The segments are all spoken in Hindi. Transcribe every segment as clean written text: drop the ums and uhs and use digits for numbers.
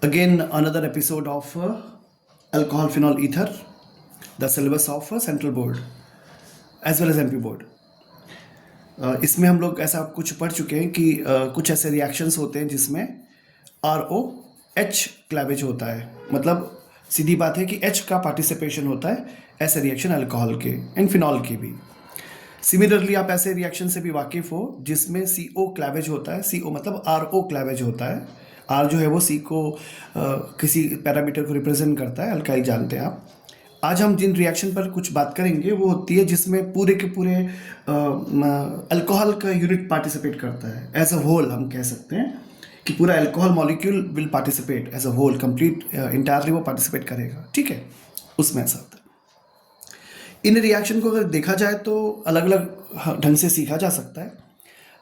Again, another episode of alcohol phenol ether, the syllabus of Central Board as well as MP Board. इसमें हम लोग ऐसा कुछ पढ़ चुके हैं कि कुछ ऐसे रिएक्शंस होते हैं जिसमें ROH क्लैवेज होता है, मतलब सीधी बात है कि H का पार्टिसिपेशन होता है ऐसे रिएक्शन अल्कोहल के एंड फिनॉल के भी। सिमिलरली आप ऐसे रिएक्शन से भी वाकिफ़ हो जिसमें CO क्लैवेज होता है, CO मतलब RO क्लैवेज होता है। R जो है वो C को किसी पैरामीटर को रिप्रेजेंट करता है, अल्काइल जानते हैं आप। आज हम जिन रिएक्शन पर कुछ बात करेंगे वो होती है जिसमें पूरे के पूरे अल्कोहल का यूनिट पार्टिसिपेट करता है, एज अ होल हम कह सकते हैं कि पूरा alcohol molecule will participate as a whole, complete entirely वो पार्टिसिपेट करेगा, ठीक है। उसमें ऐसा होता है। इन रिएक्शन को अगर देखा जाए तो अलग अलग ढंग से सीखा जा सकता है,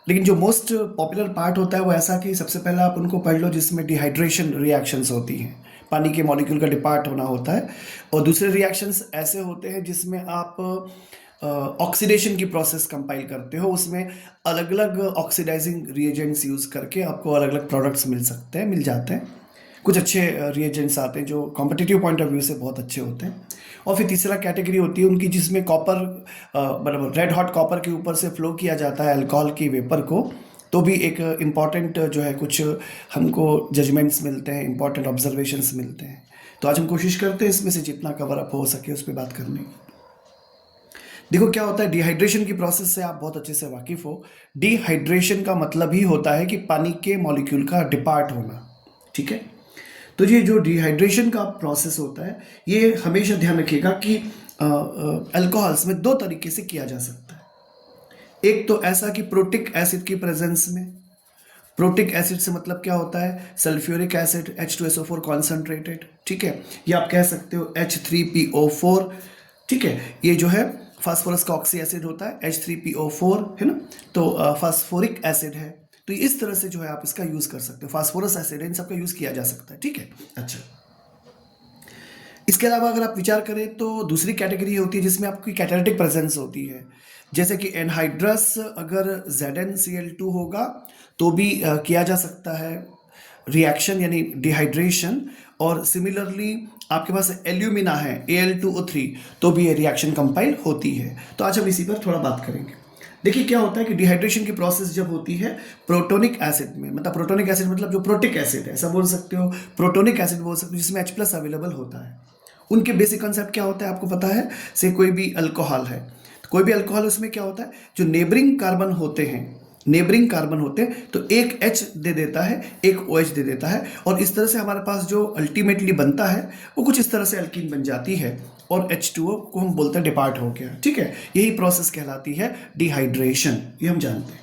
लेकिन जो मोस्ट पॉपुलर पार्ट होता है वो ऐसा कि सबसे पहले आप उनको पढ़ लो जिसमें डिहाइड्रेशन रिएक्शंस होती हैं, पानी के मॉलिक्यूल का डिपार्ट होना होता है। और दूसरे रिएक्शंस ऐसे होते हैं जिसमें आप ऑक्सीडेशन की प्रोसेस कंपाइल करते हो, उसमें अलग अलग ऑक्सीडाइजिंग रिएजेंट्स यूज़ करके आपको अलग अलग प्रोडक्ट्स मिल जाते हैं। कुछ अच्छे रिएजेंट्स आते हैं जो कॉम्पिटिटिव पॉइंट ऑफ व्यू से बहुत अच्छे होते हैं। और फिर तीसरा कैटेगरी होती है उनकी जिसमें कॉपर, मतलब रेड हॉट कॉपर के ऊपर से फ्लो किया जाता है अल्कोहल की वेपर को, तो भी एक इम्पॉर्टेंट जो है कुछ हमको जजमेंट्स मिलते हैं, इम्पॉर्टेंट ऑब्जर्वेशंस मिलते हैं। तो आज हम कोशिश करते हैं इसमें से जितना कवर अप हो सके उस पर बात करने की। देखो क्या होता है, डिहाइड्रेशन की प्रोसेस से आप बहुत अच्छे से वाकिफ़ हो। डिहाइड्रेशन का मतलब ही होता है कि पानी के मॉलिक्यूल का डिपार्ट होना, ठीक है। तो ये जो डिहाइड्रेशन का प्रोसेस होता है ये हमेशा ध्यान रखिएगा कि अल्कोहल्स में दो तरीके से किया जा सकता है। एक तो ऐसा कि प्रोटिक एसिड की प्रेजेंस में, प्रोटिक एसिड से मतलब क्या होता है, सल्फ्यूरिक एसिड H2SO4 कॉन्सेंट्रेटेड, ठीक है। या आप कह सकते हो H3PO4, ठीक है। ये जो है फास्फोरस का ऑक्सी एसिड होता है, H3PO4 है ना, तो फास्फोरिक एसिड है। तो इस तरह से जो है आप इसका यूज़ कर सकते हो, फास्फोरस एसिड इन सबका यूज़ किया जा सकता है, ठीक है। अच्छा, इसके अलावा अगर आप विचार करें तो दूसरी कैटेगरी होती है जिसमें आपकी कैटालिटिक प्रेजेंस होती है, जैसे कि एनहाइड्रस अगर ZnCl2 होगा तो भी किया जा सकता है रिएक्शन यानी डिहाइड्रेशन। और सिमिलरली आपके पास एल्यूमिना है Al2O3 तो भी ये रिएक्शन कंपाइल होती है। तो आज हम इसी पर थोड़ा बात करेंगे। देखिए क्या होता है कि डिहाइड्रेशन की प्रोसेस जब होती है प्रोटोनिक एसिड में, मतलब प्रोटोनिक एसिड मतलब जो प्रोटिक एसिड है ऐसा बोल सकते हो, प्रोटोनिक एसिड बोल सकते हो, जिसमें H+ अवेलेबल होता है। उनके बेसिक कंसेप्ट क्या होता है आपको पता है, से कोई भी अल्कोहल है, तो कोई भी अल्कोहल उसमें क्या होता है, जो नेबरिंग कार्बन होते हैं, नेबरिंग कार्बन होते हैं तो एक H दे देता है, एक OH दे देता है, और इस तरह से हमारे पास जो अल्टीमेटली बनता है वो कुछ इस तरह से अल्कीन बन जाती है, और H2O को हम बोलते हैं डिपार्ट हो गया, ठीक है। यही प्रोसेस कहलाती है डिहाइड्रेशन, ये हम जानते हैं।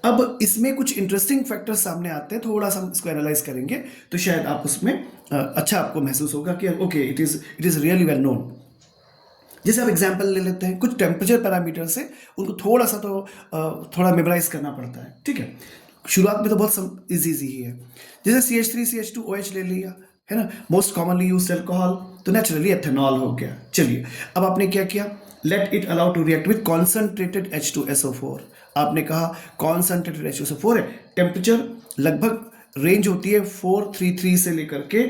अब इसमें कुछ इंटरेस्टिंग फैक्टर्स सामने आते हैं, थोड़ा सा हम इसको एनालाइज करेंगे तो शायद आप उसमें अच्छा आपको महसूस होगा कि okay it is really well known. जैसे आप एग्जांपल ले लेते हैं, कुछ टेम्परेचर पैरामीटर से उनको थोड़ा सा तो थोड़ा मेमोराइज करना पड़ता है, ठीक है। शुरुआत में तो बहुत इजी ही है, जैसे CH3CH2OH ले लिया है ना, मोस्ट कॉमनली यूज्ड अल्कोहल, तो नेचुरली एथेनॉल हो गया। चलिए अब आपने क्या किया, let it allow to react with concentrated H2SO4। आपने कहा कॉन्सेंट्रेटेड H2SO4 है, टेम्परेचर लगभग रेंज होती है 433 से लेकर के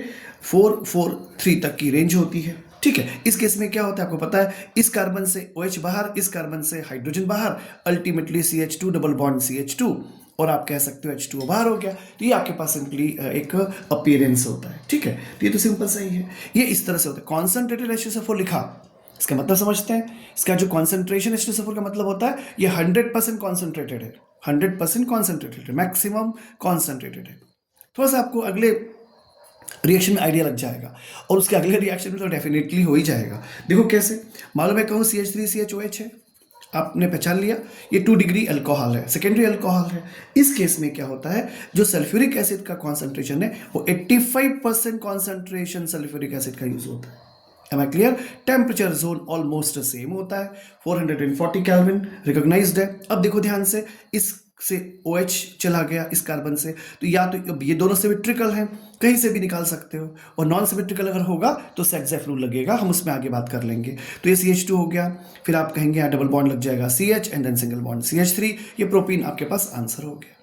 443 तक की रेंज होती है, ठीक है। इस केस में क्या होता है आपको पता है, इस कार्बन से OH बाहर, इस कार्बन से हाइड्रोजन बाहर, ultimately CH2 double bond CH2, और आप कह सकते हो H2O बाहर हो गया। तो ये आपके पास सिंपली एक अपीयरेंस होता है, ठीक है। तो ये तो सिंपल सही है, ये इस तरह से होता है। कॉन्सेंट्रेटेड H2SO4 लिखा, इसका मतलब समझते हैं, इसका जो कॉन्सेंट्रेशन H2SO4 का मतलब होता है ये 100% कॉन्सेंट्रेटेड है, 100% कॉन्सेंट्रेटेड है, मैक्सिमम कॉन्सेंट्रेटेड है। थोड़ा सा आपको अगले रिएक्शन में आइडिया लग जाएगा, और उसके अगले रिएक्शन में तो डेफिनेटली हो ही जाएगा। देखो कैसे, मालूम है कहूँ CH3CHOH है, आपने पहचान लिया, ये 2 डिग्री अल्कोहल है, सेकेंडरी अल्कोहल है। इस केस में क्या होता है, जो सल्फ्यूरिक एसिड का कॉन्सेंट्रेशन है वो 85% कॉन्सेंट्रेशन सल्फ्यूरिक एसिड का यूज होता है। Am I clear? Temperature zone almost same होता है, 440 केल्विन रिकॉग्नाइज्ड है। अब देखो ध्यान से, इससे OH चला गया इस कार्बन से, तो या तो ये दोनों सिमेट्रिकल हैं, कहीं से भी निकाल सकते हो, और नॉन सिमेट्रिकल अगर होगा तो सेक्सेफ रूल लगेगा, हम उसमें आगे बात कर लेंगे। तो ये CH2 हो गया, फिर आप कहेंगे यहाँ डबल बॉन्ड लग जाएगा CH and then single bond CH3, ये प्रोपीन आपके पास आंसर हो गया।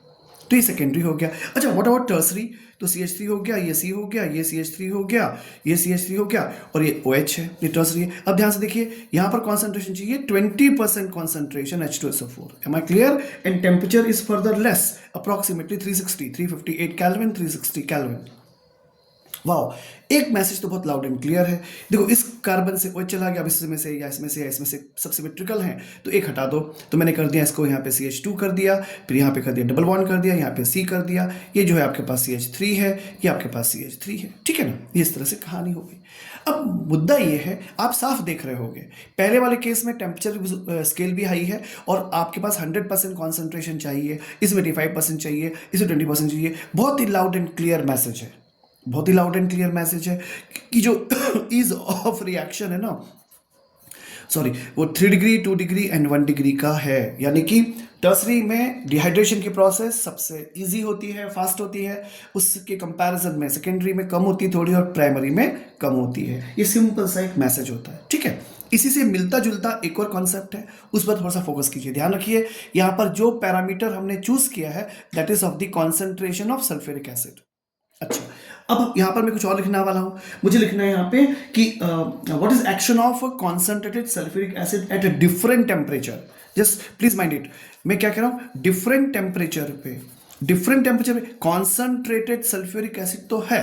तो ये सेकेंडरी हो गया। अच्छा, व्हाट अबाउट टर्सरी? तो CH3 हो गया, ये C हो गया, ये CH3 हो गया, ये CH3 हो गया और ये OH है, ये टर्सरी है। अब ध्यान से देखिए, यहाँ पर कॉन्सेंट्रेशन चाहिए 20% concentration H2SO4। Am I clear? And temperature is further less, approximately 360, 358 kelvin, 360 kelvin. Wow, एक मैसेज तो बहुत लाउड एंड क्लियर है। देखो, इस कार्बन से OH चला गया, अब इसमें से या इसमें से या इसमें से सब सिमेट्रिकल हैं, तो एक हटा दो। तो मैंने कर दिया इसको, यहाँ पे CH2 कर दिया, फिर यहाँ पे कर दिया डबल बॉन्ड कर दिया, यहाँ पे C कर दिया, ये जो है आपके पास CH3 है, ये आपके पास CH3 है, ठीक है ना? ये इस तरह से कहानी हो गई। अब मुद्दा ये है, आप साफ देख रहे होगे, पहले वाले केस में टेम्परेचर स्केल भी हाई है और आपके पास 100% कॉन्सेंट्रेशन चाहिए, इसमें 85% चाहिए, इसमें 20% चाहिए। बहुत ही लाउड एंड क्लियर मैसेज है, बहुत ही लाउड एंड क्लियर मैसेज है कि जो ईज ऑफ रिएक्शन है ना, सॉरी, वो 3 डिग्री, 2 डिग्री एंड 1 डिग्री का है। यानी कि टर्सरी में डिहाइड्रेशन की प्रोसेस सबसे इजी होती है, फास्ट होती है, उसके कंपैरिजन में सेकेंडरी में कम होती है थोड़ी और प्राइमरी में कम होती है। ये सिंपल सा एक मैसेज होता है, ठीक है? इसी से मिलता जुलता एक और कॉन्सेप्ट है, उस पर थोड़ा सा फोकस कीजिए। ध्यान रखिए, यहाँ पर जो पैरामीटर हमने चूज किया है that is of the concentration of sulphuric acid. अच्छा, अब यहाँ पर मैं कुछ और लिखने वाला हूँ। मुझे लिखना है यहाँ पे कि what is action of sulphuric acid at a different temperature. Just please mind it, मैं क्या कह रहा हूँ, डिफरेंट टेम्परेचर पे कॉन्सेंट्रेटेड सल्फ्यूरिक एसिड तो है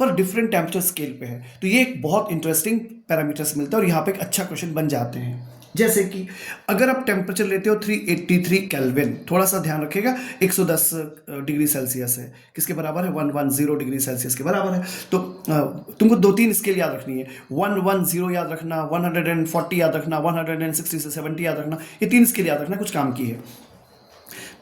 पर डिफरेंट टेम्परेचर स्केल पे है। तो ये एक बहुत इंटरेस्टिंग पैरामीटर्स मिलता है और यहाँ पे एक अच्छा क्वेश्चन बन जाते हैं। जैसे कि अगर आप टेम्परेचर लेते हो 383 केल्विन, थोड़ा सा ध्यान रखिएगा, 110 डिग्री सेल्सियस है, किसके बराबर है? 110 डिग्री सेल्सियस के बराबर है। तो तुमको 2-3 स्केल याद रखनी है, 110 याद रखना, 140 याद रखना, 160 से 70 याद रखना, ये 3 स्केल याद रखना, कुछ काम की है।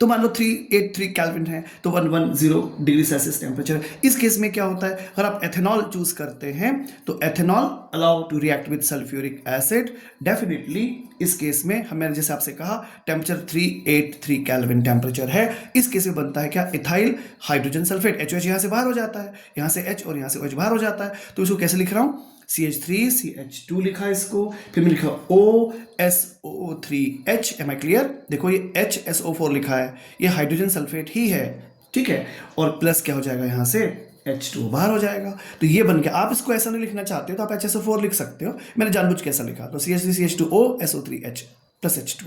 तो मान लो 383 केल्विन है, तो 110 डिग्री सेल्सियस टेम्परेचर है। इस केस में क्या होता है, अगर आप एथेनॉल चूज करते हैं तो ethanol allow to react with sulphuric acid, definitely इस केस में हमें जैसे आपसे कहा टेम्परेचर 383 केल्विन टेम्परेचर है। इस केस में बनता है क्या? Ethyl hydrogen sulphate. HOH यहाँ से बाहर हो जाता है, यहाँ से H और यहाँ से OH बाहर हो जाता है। तो इसको कैसे लिख रहा हूँ? CH3 CH2 लिखा है इसको, फिर मैं लिखा OSO3H। Am I clear? देखो, ये HSO4 लिखा है, ये हाइड्रोजन सल्फेट ही है, ठीक है? और प्लस क्या हो जाएगा, यहाँ से H2 बाहर हो जाएगा। तो ये बन गया। आप इसको ऐसा नहीं लिखना चाहते हो तो आप HSO4 लिख सकते हो, मैंने जानबूझ के ऐसा लिखा। तो CH3 CH2O SO3H plus H2।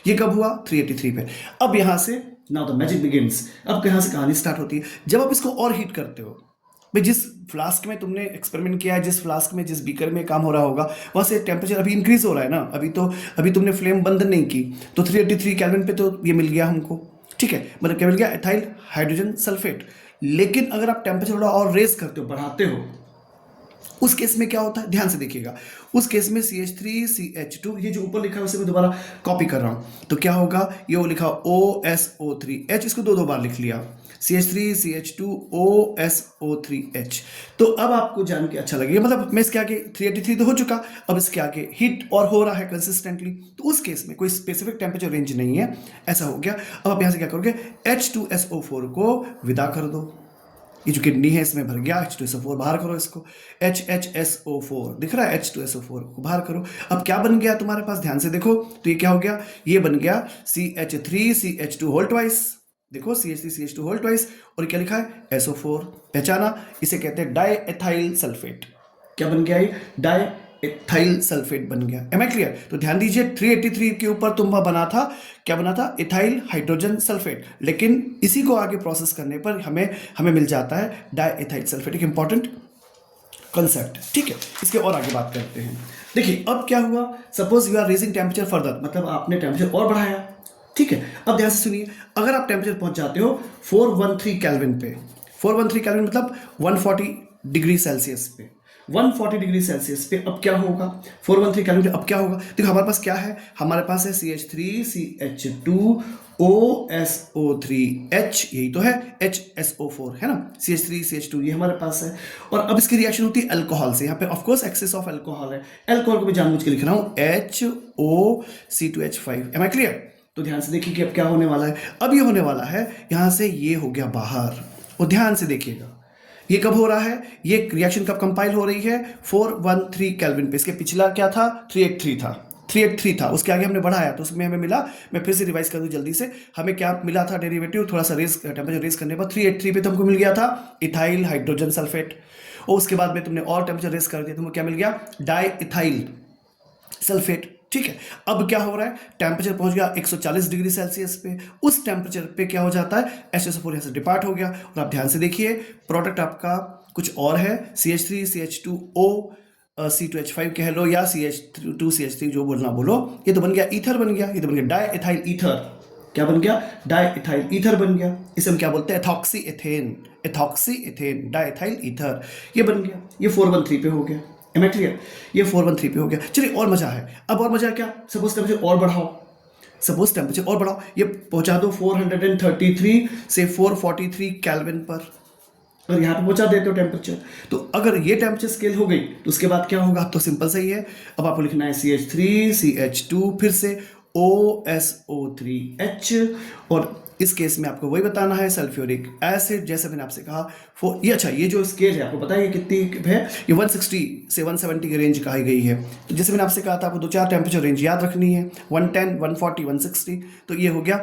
ये कब हुआ? 383 पे। अब यहाँ से नाउ द मैजिक बिगिंस। अब यहाँ से कहानी स्टार्ट होती है। जब आप इसको और हीट करते हो, भाई जिस फ्लास्क में तुमने एक्सपेरिमेंट किया है, जिस फ्लास्क में, जिस बीकर में काम हो रहा होगा, वहाँ से टेम्परेचर अभी इंक्रीज हो रहा है ना, अभी तुमने फ्लेम बंद नहीं की, तो 383 केल्विन पे तो ये मिल गया हमको, ठीक है? मतलब क्या मिल गया? Ethyl hydrogen sulphate. लेकिन अगर आप टेम्परेचर थोड़ा और रेज करते हो, बढ़ाते हो, उस केस में क्या होता है? ध्यान से देखिएगा। उस केस में CH3 CH2, ये जो ऊपर लिखा है उसे मैं दोबारा कॉपी कर रहा हूं, तो क्या होगा? ये वो लिखा OSO3H, इसको दो बार लिख लिया, CH3 CH2 OSO3H। तो अब आपको जान के अच्छा लगेगा, मतलब मैं इसके आगे 383 तो हो चुका, अब इसके आगे हीट और हो रहा है कंसिस्टेंटली, तो उस केस में कोई स्पेसिफिक टेम्परेचर रेंज नहीं है, ऐसा हो गया। अब आप यहाँ से क्या करोगे? H2SO4 को विदा कर दो, ये जो किडनी है इसमें भर गया, H2SO4 बाहर करो, इसको HHSO4 दिख रहा है, H2SO4 को बाहर करो। अब क्या बन गया तुम्हारे पास? ध्यान से देखो, तो ये क्या हो गया? ये बन गया CH3 CH2 होल ट्वाइस। देखो, CH3 CH2 होल ट्वाइस, और क्या लिखा है? SO4। पहचाना? इसे कहते हैं डाई एथाइल सल्फेट। क्या बन गया? ये डाई एथाइल सल्फेट बन गया। Am I clear? तो ध्यान दीजिए, 383 के ऊपर तुम बना था, क्या बना था? Ethyl hydrogen sulphate. लेकिन इसी को आगे प्रोसेस करने पर हमें मिल जाता है डाई एथाइल सल्फेट। एक इंपॉर्टेंट कंसेप्ट, ठीक है? इसके और आगे बात करते हैं। देखिए, अब क्या हुआ? Suppose you are raising temperature further, मतलब आपने टेम्परेचर और बढ़ाया, ठीक है? अब ध्यान से सुनिए, अगर आप टेम्परेचर पहुंच जाते हो 413 केल्विन पे, 413 केल्विन मतलब 140 डिग्री सेल्सियस पे, 140 डिग्री सेल्सियस पे अब क्या होगा? 413 केल्विन पे अब क्या होगा? देखो, हमारे पास क्या है? हमारे पास है CH3 CH2 OSO3H, यही तो है, HSO4 है ना, CH3 CH2 ये हमारे पास है। और अब इसकी रिएक्शन होती है अल्कोहल से। यहाँ पे of course excess of alcohol है, अल्कोहल को भी जानबूझ के लिख रहा हूँ, HOC2H5। Am I clear? तो ध्यान से देखिए कि अब क्या होने वाला है। अब ये होने वाला है, यहाँ से ये हो गया बाहर, और ध्यान से देखिएगा ये कब हो रहा है? ये रिएक्शन कब कंपाइल हो रही है? 413 केल्विन पे। इसके पिछला क्या था? 383 था, 383 था, उसके आगे हमने बढ़ाया तो उसमें हमें मिला, मैं फिर से रिवाइज कर दूं जल्दी से, हमें क्या मिला था डेरिवेटिव, थोड़ा सा टेम्परेचर रेस करने पर 383 पे तो हमको मिल गया था इथाइल हाइड्रोजन सल्फेट, और उसके बाद में तुमने और टेम्परेचर रेस कर दिया तो क्या मिल गया, डाई इथाइल सल्फेट। ठीक है, अब क्या हो रहा है, टेम्परेचर पहुंच गया 140 डिग्री सेल्सियस पे, उस टेम्परेचर पे क्या हो जाता है, H2SO4 यहाँ से डिपार्ट हो गया, और आप ध्यान से देखिए प्रोडक्ट आपका कुछ और है, CH3 CH2O C2H5 कह लो या CH2 CH3 जो बोलना बोलो, ये तो बन गया ईथर बन गया, ये तो बन गया डाई इथाइल ईथर, क्या बन गया, डाई इथाइल ईथर बन गया, इसे हम क्या बोलते हैं, ethoxy ethane di ethyl ether, ये बन गया, ये 413 पे हो गया, एम आई क्लियर, ये 413 पे हो गया। चलिए और मजा है, अब और मजा क्या, सपोज टेम्परेचर और बढ़ाओ, ये पहुंचा दो 433 से 443 केल्विन पर, और यहाँ पे पहुंचा देते हो टेम्परेचर, तो अगर ये टेम्परेचर स्केल हो गई तो उसके बाद क्या होगा, तो सिंपल सही है, अब आपको लिखना है CH3 CH2 फिर से OSO3H, और इस केस में आपको वही बताना है सल्फ्यूरिक एसिड, जैसे मैंने आपसे कहा ये अच्छा, ये जो स्केल है आपको पता है ये कितनी है, ये 160 से 170 की रेंज कही गई है, तो जैसे मैंने आपसे कहा था आपको 2-4 टेम्परेचर रेंज याद रखनी है, 110 140 160, तो ये हो गया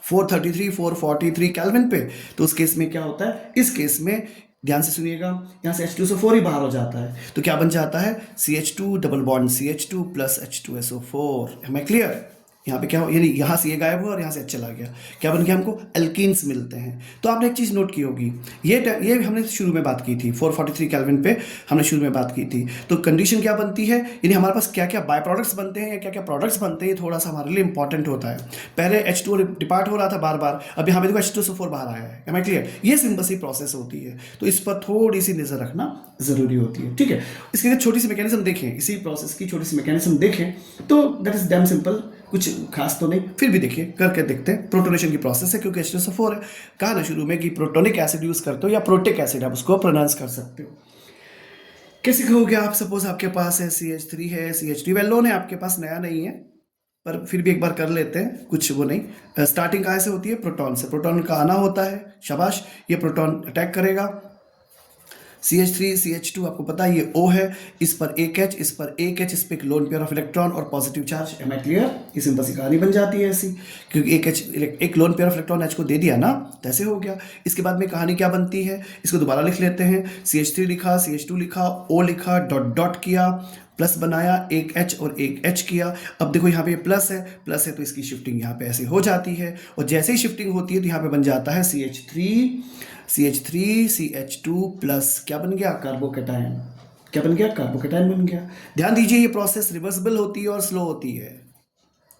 433 443 केल्विन पे, तो उस केस में क्या होता है, इस केस में ध्यान से सुनिएगा, यहाँ से H2SO4 ही बाहर हो जाता है, तो क्या बन जाता है, CH2 double bond CH2 plus H2SO4, है मैं क्लियर, यहाँ पे क्या हो, यानी यहाँ से ये गायब हुआ और यहाँ से H चला गया, क्या बन गया, हमको एल्कीन्स मिलते हैं। तो आपने एक चीज़ नोट की होगी, ये हमने शुरू में बात की थी 443 केल्विन पे हमने शुरू में बात की थी, तो कंडीशन क्या बनती है, यानी हमारे पास क्या क्या बाय प्रोडक्ट्स बनते हैं या क्या क्या प्रोडक्ट्स बनते हैं, ये थोड़ा सा हमारे लिए इंपॉर्टेंट होता है। पहले H2O डिपार्ट हो रहा था बार बार, अब यहाँ पे देखो H2SO4 बाहर आया है, एम आई क्लियर, ये सिंपल सी प्रोसेस होती है, तो इस पर थोड़ी सी नजर रखना जरूरी होती है। ठीक है, इसकी अगर छोटी सी मैकेनिज्म देखें, इसी प्रोसेस की छोटी सी मैकेनिज्म देखें तो दैट इज डैम सिंपल, कुछ खास तो नहीं, फिर भी देखिए करके देखते हैं। प्रोटोनेशन की प्रोसेस है, क्योंकि H2SO4 है, कहा ना शुरू में कि प्रोटोनिक एसिड यूज करते हो या प्रोटिक एसिड, आप उसको प्रोनाउंस कर सकते हो। कैसे कहोगे आप, सपोज आपके पास है CH3 है, CH3 वेल नोन है आपके पास, नया नहीं है, पर फिर भी एक बार कर लेते हैं, कुछ वो नहीं। स्टार्टिंग कहाँ से होती है, प्रोटॉन से, प्रोटॉन का आना होता है, शाबाश, ये प्रोटॉन अटैक करेगा, CH3 CH2 आपको पता है ये O है, इस पर एक H, इस पर एक H, इस पर एक लोन पेयर ऑफ इलेक्ट्रॉन और positive charge, am I clear, ये सिंपल सी कहानी बन जाती है ऐसी, क्योंकि एक H एक lone pair of electron H को दे दिया ना, तो ऐसे हो गया। इसके बाद में कहानी क्या बनती है, इसको दोबारा लिख लेते हैं, CH3 लिखा, CH2 लिखा, O लिखा, डॉट डॉट किया, प्लस बनाया, एक H और एक H किया। अब देखो यहाँ पे प्लस है तो इसकी शिफ्टिंग यहाँ पे ऐसे हो जाती है, और जैसे ही शिफ्टिंग होती है तो यहाँ पे बन जाता है CH3 CH2 प्लस, क्या बन गया, कार्बोकेटायन, क्या बन गया, कार्बोकेटायन बन गया। ध्यान दीजिए ये प्रोसेस रिवर्सिबल होती है और स्लो होती है,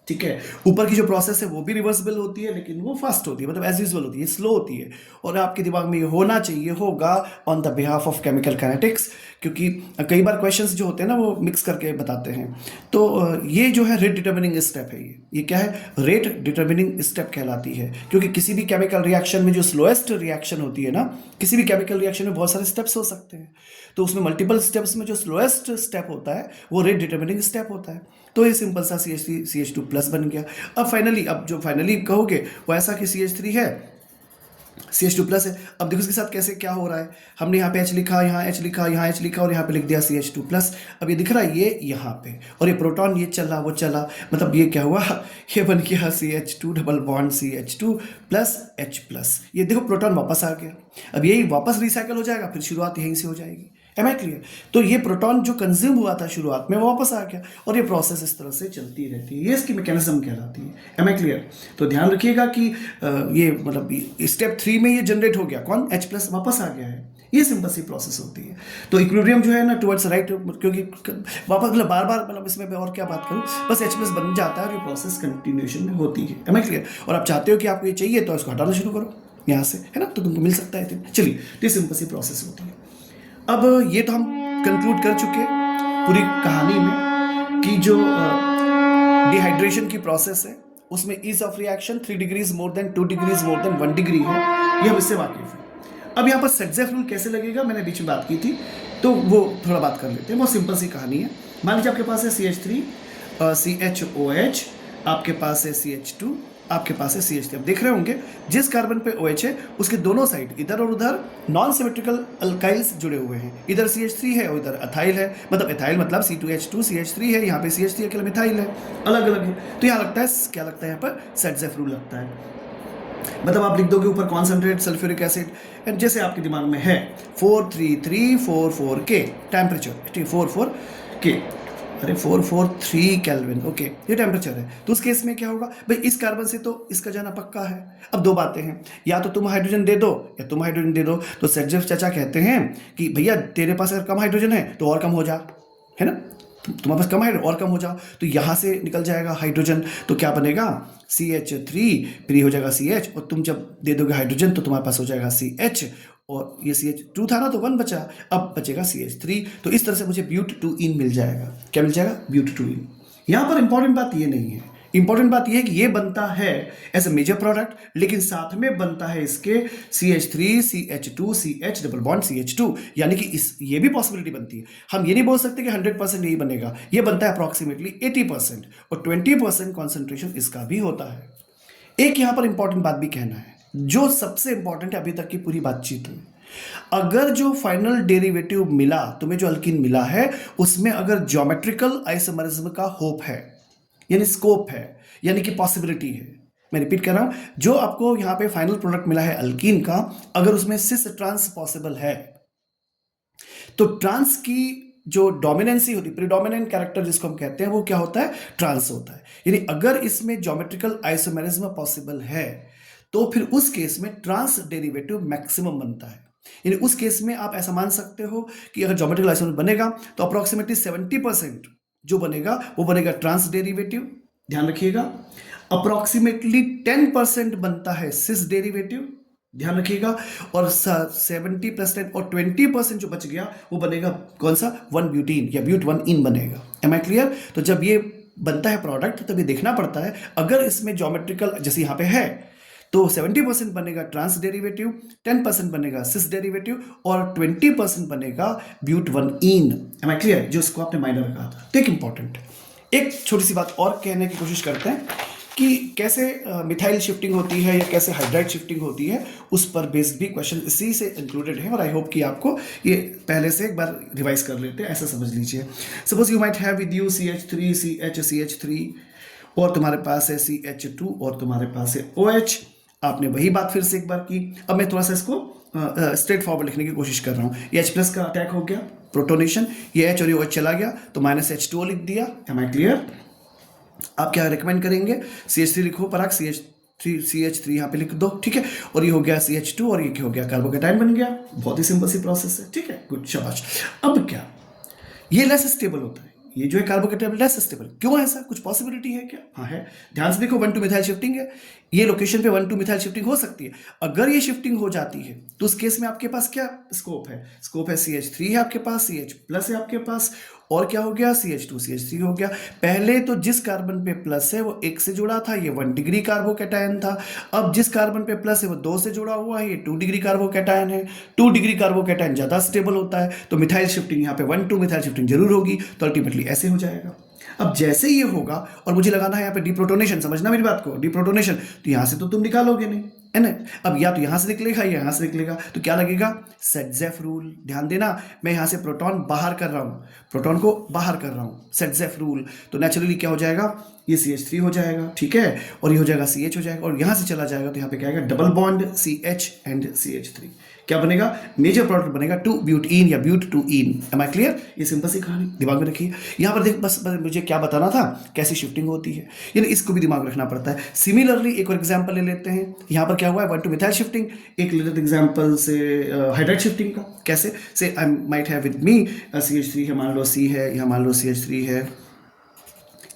ठीक है, ऊपर की जो प्रोसेस है वो भी रिवर्सिबल होती है, लेकिन वो फास्ट होती है, मतलब एज यूजुअल होती है, स्लो होती है, और आपके दिमाग में ये होना चाहिए, होगा on the behalf of chemical kinetics, क्योंकि कई बार क्वेश्चंस जो होते हैं ना वो मिक्स करके बताते हैं। तो ये जो है रेट डिटर्मिनिंग स्टेप है, ये क्या है, रेट डिटर्मिनिंग स्टेप कहलाती है, क्योंकि किसी भी केमिकल रिएक्शन में जो स्लोएस्ट रिएक्शन होती है ना, किसी भी केमिकल रिएक्शन में बहुत सारे स्टेप्स हो सकते हैं, तो उसमें मल्टीपल स्टेप्स में जो स्लोएस्ट स्टेप होता है वो रेट डिटर्मिनिंग स्टेप होता है। तो ये सिंपल सा CH3 CH2 प्लस बन गया। अब फाइनली कहोगे वो ऐसा कि CH3 है, CH2 प्लस है, अब देखो इसके साथ कैसे क्या हो रहा है, हमने यहाँ पे H लिखा, यहाँ H लिखा, यहाँ H लिखा, और यहाँ पे लिख दिया CH2 प्लस। अब ये दिख रहा है ये यहाँ पे, और ये प्रोटॉन ये चला वो चला, मतलब ये क्या हुआ, ये बन गया CH2 double bond CH2 plus H plus, ये देखो प्रोटॉन वापस आ गया, अब यही वापस रिसाइकल हो जाएगा, फिर शुरुआत यहीं से हो जाएगी, एम आई क्लियर। तो ये प्रोटॉन जो कंज्यूम हुआ था शुरुआत में वो वापस आ गया, और ये प्रोसेस इस तरह से चलती रहती है, ये इसकी मैकेनिज्म कहलाती है, एम आई क्लियर। तो ध्यान रखिएगा कि ये मतलब स्टेप 3 में ये जनरेट हो गया, कौन, H प्लस वापस आ गया है, ये सिंपल सी प्रोसेस होती है। तो इक्विलिब्रियम जो है ना टुवर्ड्स राइट, क्योंकि वापस मतलब बार बार मतलब इसमें और क्या बात करूँ, बस H प्लस बन जाता है और ये प्रोसेस कंटिन्यूएशन में होती है, एम आई क्लियर। और आप चाहते हो कि आपको ये चाहिए तो इसको हटाना शुरू करो यहाँ से, है ना, तो तुमको मिल सकता है। चलिए, तो ये सिंपल सी प्रोसेस होती है। अब ये तो हम कंक्लूड कर चुके पूरी कहानी में कि जो डिहाइड्रेशन की प्रोसेस है उसमें ease of reaction 3 degrees more than 2 degrees more than 1 degree है, ये हम इससे वाकिफ हैं। अब यहाँ पर सेट्जेफ रूल कैसे लगेगा, मैंने बीच में बात की थी, तो वो थोड़ा बात कर लेते हैं। बहुत सिंपल सी कहानी है। मान लीजिए आपके पास है CH3 CHOH, आपके पास है CH2 आपके पास है CH3। अब देख रहे होंगे जिस कार्बन पे OH है उसके दोनों साइड इधर और उधर नॉन सिमेट्रिकल अल्काइल्स जुड़े हुए हैं। इधर CH3 है और इधर एथाइल है, मतलब एथाइल मतलब C2H2 CH3 है, यहाँ पे CH3 अकेला मिथाइल है, अलग अलग है। तो यहाँ लगता है क्या लगता है, यहाँ पर सेट रूल लगता है। मतलब आप लिख दोगे ऊपर कॉन्सेंट्रेट सल्फ्यूरिक एसिड, एंड जैसे आपके दिमाग में है 43344 के टेम्परेचर, ठीक, 44 के, अरे 443 केल्विन, ओके, ये टेम्परेचर है। तो उस केस में क्या होगा भाई, इस कार्बन से तो इसका जाना पक्का है। अब दो बातें हैं, या तो तुम हाइड्रोजन दे दो या तुम हाइड्रोजन दे दो। तो सेटजेफ चाचा कहते हैं कि भैया तेरे पास अगर कम हाइड्रोजन है तो और कम हो जा, है ना, तुम्हारे पास कम हाइड्रोजन और कम हो जाओ, तो यहाँ से निकल जाएगा हाइड्रोजन। तो क्या बनेगा CH3 फ्री हो जाएगा CH, और तुम जब दे दोगे हाइड्रोजन तो तुम्हारे पास हो जाएगा CH, और ये CH2 था ना तो 1 बचा, अब बचेगा CH3। तो इस तरह से मुझे ब्यूट-2-ईन मिल जाएगा। क्या मिल जाएगा? ब्यूट-2-ईन। यहाँ पर इंपॉर्टेंट बात ये नहीं है, इंपॉर्टेंट बात यह है कि ये बनता है एज ए मेजर प्रोडक्ट, लेकिन साथ में बनता है इसके CH3 CH2 CH double bond CH2, यानी कि ये भी पॉसिबिलिटी बनती है। हम ये नहीं बोल सकते कि 100% यही बनेगा, ये बनता है अप्रॉक्सीमेटली 80%, और 20% कॉन्सेंट्रेशन इसका भी होता है। एक यहां पर इंपॉर्टेंट बात भी कहना है, जो सबसे इंपॉर्टेंट है अभी तक की पूरी बातचीत में। अगर जो फाइनल डेरिवेटिव मिला तुम्हें, जो अल्कीन मिला है, उसमें अगर ज्योमेट्रिकल आइसोमरिज्म का होप है, यानी स्कोप है, यानी कि पॉसिबिलिटी है, मैं रिपीट कर रहा हूं, जो आपको यहां पे फाइनल प्रोडक्ट मिला है अल्कीन का, अगर उसमें सिस ट्रांस पॉसिबल है, तो ट्रांस की जो डोमिनेंसी होती है, प्रीडोमिनेंट कैरेक्टर जिसको हम कहते हैं, वो क्या होता है? ट्रांस होता है। यानी अगर इसमें ज्योमेट्रिकल आइसोमेरिज्म पॉसिबल है तो फिर उस केस में ट्रांस डेरिवेटिव मैक्सिमम बनता है। यानी उस केस में आप ऐसा मान सकते हो कि अगर ज्योमेट्रिकल आइसोमेरिज्म बनेगा तो अप्रोक्सीमेटली 70% जो बनेगा वो बनेगा ट्रांस डेरिवेटिव, ध्यान रखिएगा। अप्रोक्सीमेटली 10% बनता है सिस डेरिवेटिव, ध्यान रखिएगा। और 70% और 20% जो बच गया वो बनेगा कौन सा? 1-ब्यूटीन या ब्यूट-1-ईन बनेगा। Am I clear? तो जब ये बनता है प्रोडक्ट तब ये देखना पड़ता है, अगर इसमें ज्योमेट्रिकल जैसे यहाँ पे है तो 70% बनेगा ट्रांस डेरिवेटिव, 10% बनेगा सिस डेरिवेटिव, और 20% बनेगा ब्यूट-1-ईन। M I clear? जो इसको आपने माइनर कहा था। तो एक इंपॉर्टेंट, एक छोटी सी बात और कहने की कोशिश करते हैं कि कैसे मिथाइल शिफ्टिंग होती है या कैसे हाइड्राइड शिफ्टिंग होती है, उस पर बेस्ड भी क्वेश्चन इसी से इंक्लूडेड है, और आई होप कि आपको ये पहले से एक बार रिवाइज कर लेते हैं, ऐसा समझ लीजिए। Suppose you might have with you CH3 CH CH3, और तुम्हारे पास है CH2, और तुम्हारे पास है OH। आपने वही बात फिर से एक बार की। अब मैं थोड़ा सा इसको स्ट्रेट फॉरवर्ड लिखने की कोशिश कर रहा हूँ। ये H+ का अटैक हो गया, प्रोटोनेशन, ये H और ये OH चला गया तो -H2O लिख दिया। Am I clear? आप क्या रिकमेंड करेंगे? CH3 लिखो, पराग CH3 यहाँ पे लिख दो, ठीक है। और ये हो गया CH2, और ये क्या हो गया? कार्बोकेटाइन बन गया। बहुत ही सिंपल सी प्रोसेस है, ठीक है, गुड, शाबाश। अब क्या, ये लेस स्टेबल होता है, ये जो है कार्बोकेटाइन लेस स्टेबल, क्यों ऐसा? कुछ पॉसिबिलिटी है क्या? हाँ है, ध्यान से देखो, 1-2 मिथाइल शिफ्टिंग है, ये लोकेशन पे 1-2 मिथाइल शिफ्टिंग हो सकती है। अगर ये शिफ्टिंग हो जाती है तो उस केस में आपके पास क्या स्कोप है? स्कोप है CH3 है आपके पास, CH+ है आपके पास, और क्या हो गया? CH2 CH3 हो गया। पहले तो जिस कार्बन पे प्लस है वो 1 से जुड़ा था, ये 1 डिग्री कार्बोकेटायन था। अब जिस कार्बन पे प्लस है वो 2 से जुड़ा हुआ है, ये 2 डिग्री कार्बोकेटायन है। 2 डिग्री कार्बोकेटायन ज्यादा स्टेबल होता है, तो मिथाइल शिफ्टिंग यहाँ पे 1-2 मिथाइल शिफ्टिंग जरूर होगी, तो अल्टीमेटली ऐसे हो जाएगा। अब जैसे ये होगा, और मुझे लगाना है यहाँ पे डिप्रोटोनेशन, समझना मेरी बात को, डिप्रोटोनेशन, तो यहाँ से तो तुम निकालोगे नहीं, है ना। अब या तो यहाँ से निकलेगा या यहाँ से निकलेगा, तो क्या लगेगा? सेटजेफ रूल। ध्यान देना, मैं यहाँ से प्रोटॉन बाहर कर रहा हूँ, प्रोटॉन को बाहर कर रहा हूँ, सेटजेफ रूल। तो नेचुरली क्या हो जाएगा? ये CH3 हो जाएगा, ठीक है, और ये हो जाएगा CH हो जाएगा, और यहाँ से चला जाएगा तो यहाँ पे क्या आएगा? Double bond CH and CH3। क्या बनेगा? मेजर प्रोडक्ट बनेगा 2-ब्यूटीन या ब्यूट-2-ईन। Am I clear? ये सिंपल सी कहानी दिमाग में रखिए। यहाँ पर देख, बस मुझे क्या बताना था, कैसी शिफ्टिंग होती है, यानी इसको भी दिमाग में रखना पड़ता है। सिमिलरली एक और एग्जांपल ले लेते हैं। यहाँ पर क्या हुआ है? 1-2 मिथाइल शिफ्टिंग। एक ले लेते एग्जांपल से हाइड्राइड शिफ्टिंग का। कैसे? से I might have with me CH3 है, मान लो C है, यहाँ मान लो CH3 है,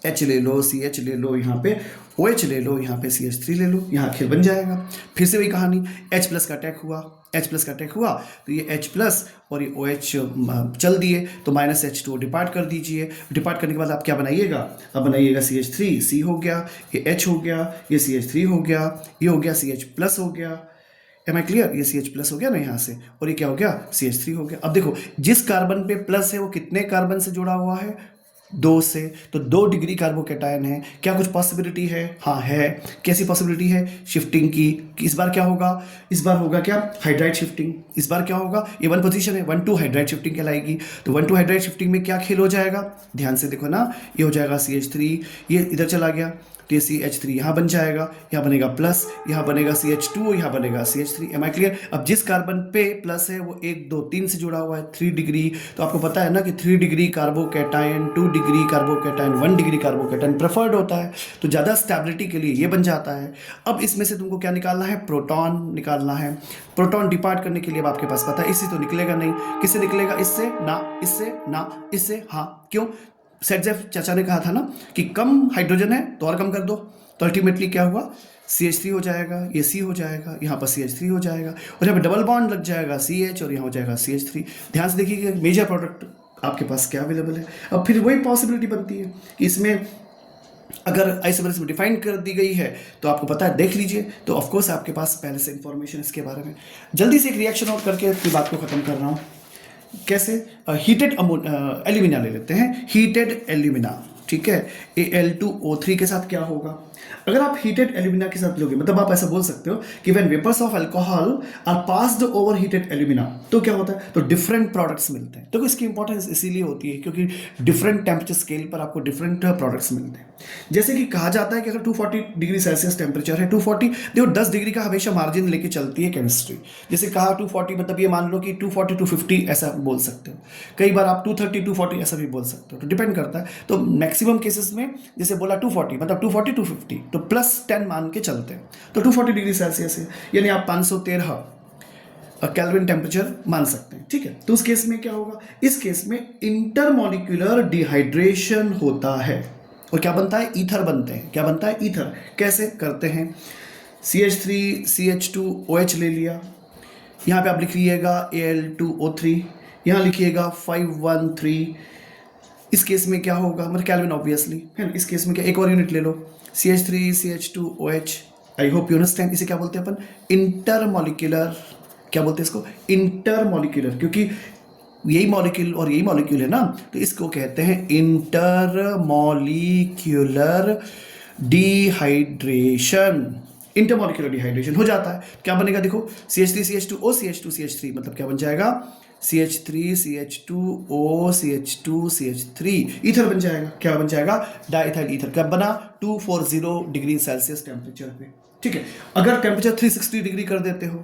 H ले लो, CH ले लो, यहाँ पे OH ले लो, यहाँ पे CH3 ले लो, यहाँ खेल बन जाएगा। फिर से वही कहानी, H+ का अटैक हुआ, H+ का अटैक हुआ तो ये H+ और ये OH चल दिए, तो -H2O डिपार्ट कर दीजिए। डिपार्ट करने के बाद आप क्या बनाइएगा? अब बनाइएगा CH3, C हो गया, ये H हो गया, ये CH3 हो गया, ये हो गया CH+ हो गया। Am I clear? ये CH+ हो गया ना यहाँ से, और ये क्या हो गया? CH3 हो गया। अब देखो, जिस कार्बन पे प्लस है वो कितने कार्बन से जुड़ा हुआ है? 2 से, तो 2 डिग्री कार्बोकेटायन है। क्या कुछ पॉसिबिलिटी है? हाँ है। कैसी पॉसिबिलिटी है? शिफ्टिंग की। कि इस बार क्या होगा? इस बार होगा क्या? Hydride shifting. इस बार क्या होगा? ये 1 पोजीशन है, 1 2 हाइड्राइड शिफ्टिंग कहलाएगी। तो 1 2 हाइड्राइड शिफ्टिंग में क्या खेल हो जाएगा? ध्यान से देखो ना, ये हो जाएगा CH3, ये इधर चला गया तो ये CH3 यहाँ बन जाएगा, यहाँ बनेगा प्लस, यहाँ बनेगा CH2, यहाँ बनेगा CH3। Am I clear? अब जिस कार्बन पे प्लस है वो 1 2 3 से जुड़ा हुआ है, 3 डिग्री। तो आपको पता है ना कि 3 degree carbocation, 2 degree carbocation, 1 degree carbocation preferred होता है। तो ज़्यादा स्टेबिलिटी के लिए ये बन जाता है। अब इसमें से तुमको क्या निकालना है? प्रोटॉन निकालना है। प्रोटॉन डिपार्ट करने के लिए अब आपके पास पता है, इससे तो निकलेगा नहीं। किससे निकलेगा? इससे ना, इससे ना, इससे हाँ। क्यों? सेटजेफ चाचा ने कहा था ना कि कम हाइड्रोजन है तो और कम कर दो। तो अल्टीमेटली क्या हुआ? CH3 हो जाएगा, ये C हो जाएगा, यहाँ पर CH3 हो जाएगा, और यहाँ पे डबल बॉन्ड लग जाएगा CH, और यहाँ हो जाएगा CH3। ध्यान से देखिए मेजर प्रोडक्ट आपके पास क्या अवेलेबल है। अब फिर वही पॉसिबिलिटी बनती है कि इसमें अगर आइसोमर्स में डिफाइन कर दी गई है तो आपको पता है, देख लीजिए। तो ऑफकोर्स आपके पास पहले से इंफॉर्मेशन इसके बारे में। जल्दी से एक रिएक्शन और करके अपनी बात को ख़त्म कर रहा हूँ। कैसे? हीटेड एल्यूमिना ले लेते हैं। हीटेड एल्यूमिना, ठीक है, Al2O3 के साथ क्या होगा? अगर आप हीटेड एल्यूमिना के साथ लोगे, मतलब आप ऐसा बोल सकते हो कि when vapours of alcohol are passed over heated alumina, तो क्या होता है? तो डिफरेंट प्रोडक्ट्स मिलते हैं। तो इसकी इंपॉर्टेंस इसीलिए होती है क्योंकि डिफरेंट टेम्परेचर स्केल पर आपको डिफरेंट प्रोडक्ट्स मिलते हैं। जैसे कि कहा जाता है कि अगर 240 डिग्री सेल्सियस टेम्परेचर है, 240 देखो 10 डिग्री का हमेशा मार्जिन लेके चलती है केमिस्ट्री। जैसे कहा 240, मतलब ये मान लो कि 240 250 ऐसा बोल सकते हो। कई बार आप 230 240 ऐसा भी बोल सकते हो, तो डिपेंड करता है। तो मैक्सिमम केसेस में जैसे बोला 240, मतलब 240 250, तो +10 मान के चलते हैं। तो 240 डिग्री सेल्सियस है, यानी आप 513 केल्विन टेम्परेचर मान सकते हैं, ठीक है। तो उस केस में क्या होगा? इस केस में इंटरमॉलिक्यूलर डिहाइड्रेशन होता है, और क्या बनता है? ईथर बनते हैं। क्या बनता है? ईथर। कैसे करते हैं? CH3 CH2OH ले लिया, यहाँ पे आप लिख लीजिएगा Al2O3, यहाँ लिखिएगा 513। इस केस में क्या होगा? मतलब केल्विन ऑब्वियसली है ना। इस केस में क्या, एक और यूनिट ले लो, CH3 CH2OH। I hope you understand. इसे क्या बोलते हैं अपन? इंटरमॉलिक्यूलर। क्या बोलते हैं इसको? इंटरमॉलिक्यूलर, क्योंकि यही मॉलिक्यूल और यही मॉलिक्यूल है ना, तो इसको कहते हैं इंटरमॉलिक्यूलर डिहाइड्रेशन। इंटरमॉलिक्यूलर डिहाइड्रेशन हो जाता है। क्या बनेगा? देखो CH3 CH2O CH2 CH3, मतलब क्या बन जाएगा? CH3 CH2O CH2 CH3 ether बन जाएगा। क्या बन जाएगा? Diethyl ether. कब बना? 240 डिग्री सेल्सियस टेम्परेचर पे, ठीक है। अगर टेम्परेचर 360 डिग्री कर देते हो,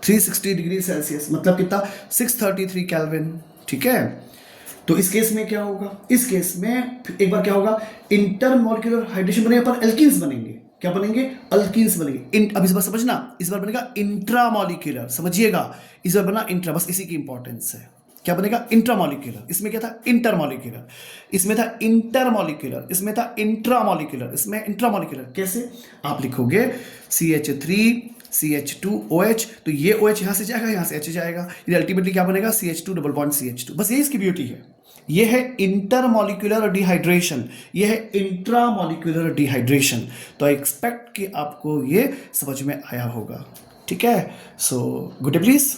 360 डिग्री सेल्सियस मतलब कितना? 633 केल्विन, ठीक है। तो इस केस में क्या होगा? इस केस में एक बार क्या होगा? इंटरमॉलिक्यूलर हाइड्रेशन बनेगा, पर एल्कीन्स बनेंगे। क्या बनेंगे? अल्कीन्स बनेंगे। अब इस बार समझना, इस बार बनेगा इंट्रामॉलिक्यूलर, समझिएगा। इस बार बना इंट्रा, बस इसी की इंपॉर्टेंस है। क्या बनेगा? इंट्रामॉलिक्यूलर। इसमें क्या था? इंटरमॉलिक्यूलर। इसमें था इंटरमॉलिक्यूलर, इसमें था इंट्रामॉलिक्यूलर, इसमें इंट्रामॉलिक्यूलर। कैसे? आप लिखोगे CH3 CH2OH, तो ये OH यहाँ से जाएगा, यहाँ से H जाएगा, ये अल्टीमेटली क्या बनेगा? CH2 double bond CH2। बस ये इसकी ब्यूटी है। ये है इंटरमॉलिक्यूलर डिहाइड्रेशन, ये है इंट्रामॉलिक्यूलर डिहाइड्रेशन। तो आई एक्सपेक्ट कि आपको ये समझ में आया होगा, ठीक है। So good day please.